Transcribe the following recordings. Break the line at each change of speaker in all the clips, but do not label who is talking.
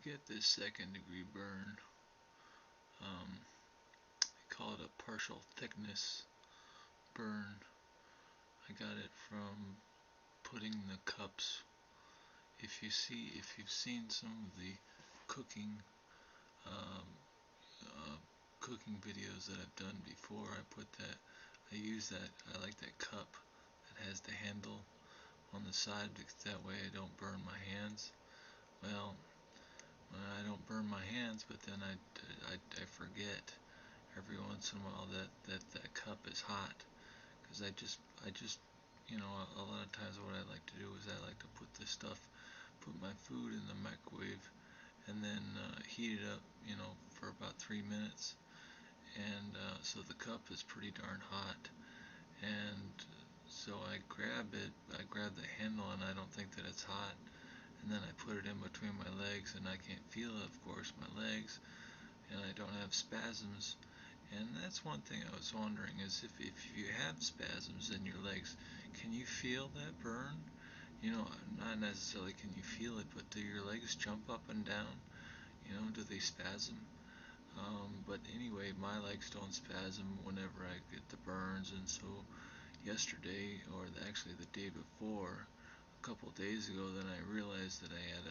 get this second degree burn. They call it a partial thickness burn. I got it from putting the cups. If you've seen some of the cooking um, cooking videos that I've done before, I use that. I like that cup that has the handle on the side because that way I don't burn my hands. Well, I don't burn my hands, but then I forget every once in a while that cup is hot, because I just a lot of times what I like to do is I like to put my food in the microwave and then heat it up for about 3 minutes, and so the cup is pretty darn hot, and so I grab the handle, and I don't think that it's hot, and then I put it in between my legs, and I can't feel it, of course, my legs, and I don't have spasms. And that's one thing I was wondering, is if you have spasms in your legs, can you feel that burn? Not necessarily can you feel it, but do your legs jump up and down? Do they spasm? But anyway, my legs don't spasm whenever I get the burns, and so yesterday, or actually the day before, a couple of days ago, then I realized that I had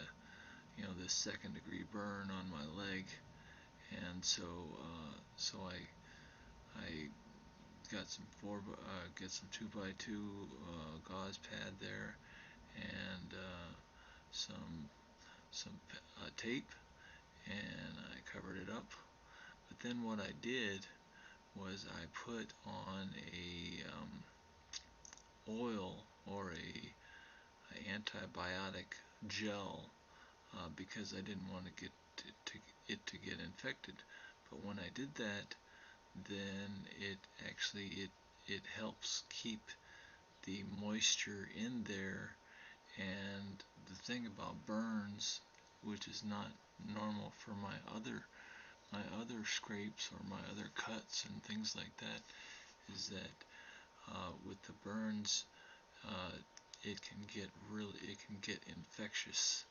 this second degree burn on my leg, and so I got some get some 2x2 gauze pad there, and some tape, and I covered it up. But then what I did was I put on a oil, or a antibiotic gel, because I didn't want to get it to get infected. But when I did that, then it helps keep the moisture in there. And the thing about burns, which is not normal for my other scrapes or my other cuts and things like that, is that with the burns, it can get infectious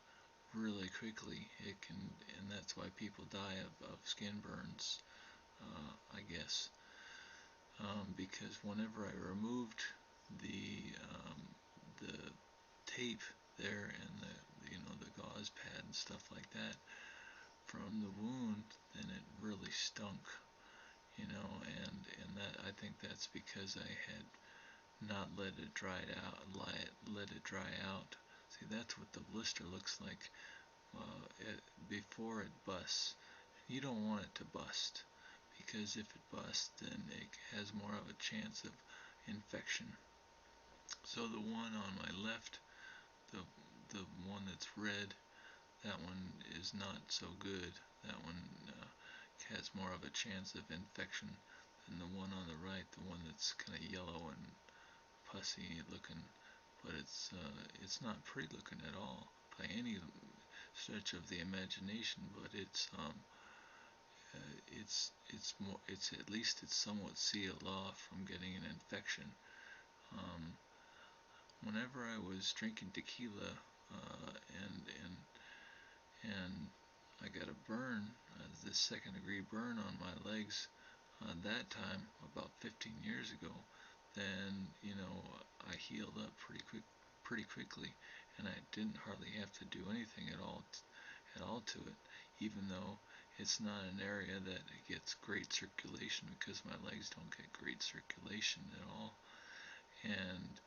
really quickly. And that's why people die of skin burns, I guess, because whenever I removed the tape there, and the gauze pad and stuff like that from the wound, then it really stunk, and that, I think that's because I had not let it dry out. See, that's what the blister looks like before it busts. You don't want it to bust, because if it busts, then it has more of a chance of infection. So the one on my left, the one that's red, that one is not so good. That one has more of a chance of infection than the one on the right, the one that's kind of yellow and pussy looking. But it's not pretty looking at all by any stretch of the imagination. But it's at least it's somewhat sealed off from getting an infection. Whenever I was drinking tequila, and I got a burn, this second degree burn on my legs, that time about 15 years ago, then I healed up pretty quickly, and I didn't hardly have to do anything at all to it, even though it's not an area that gets great circulation, because my legs don't get great circulation at all. And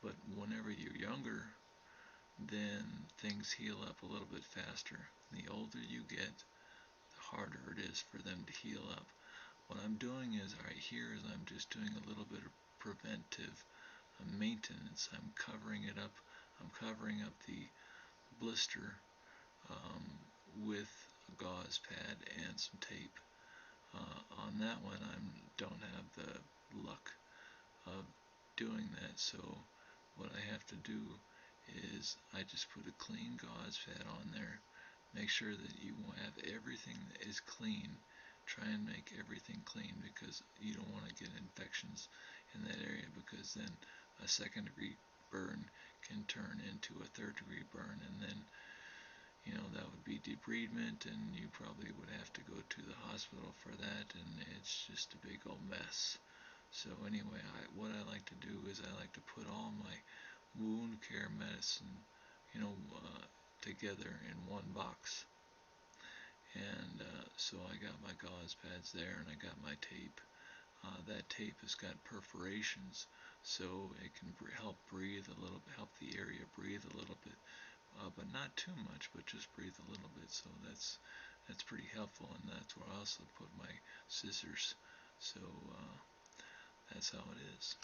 but whenever you're younger, then things heal up a little bit faster. The older you get, the harder it is for them to heal up. What I'm doing is, right here, is I'm just doing a little bit of preventive maintenance. I'm covering it up. I'm covering up the blister with a gauze pad and some tape. On that one, I don't have the luck of doing that, so what I have to do is I just put a clean gauze pad on there. Make sure that you have everything that is clean. Try and make everything clean, because you don't want to get infections in that area, because then a second degree burn can turn into a third degree burn, and then that would be debridement, and you probably would have to go to the hospital for that, and it's just a big old mess. So anyway, what I like to do is I like to put all my wound care medicine, together in one box. And so I got my gauze pads there, and I got my tape. That tape has got perforations, so it can help breathe a little bit, help the area breathe a little bit, but not too much, but just breathe a little bit. So that's pretty helpful, and that's where I also put my scissors. So that's how it is.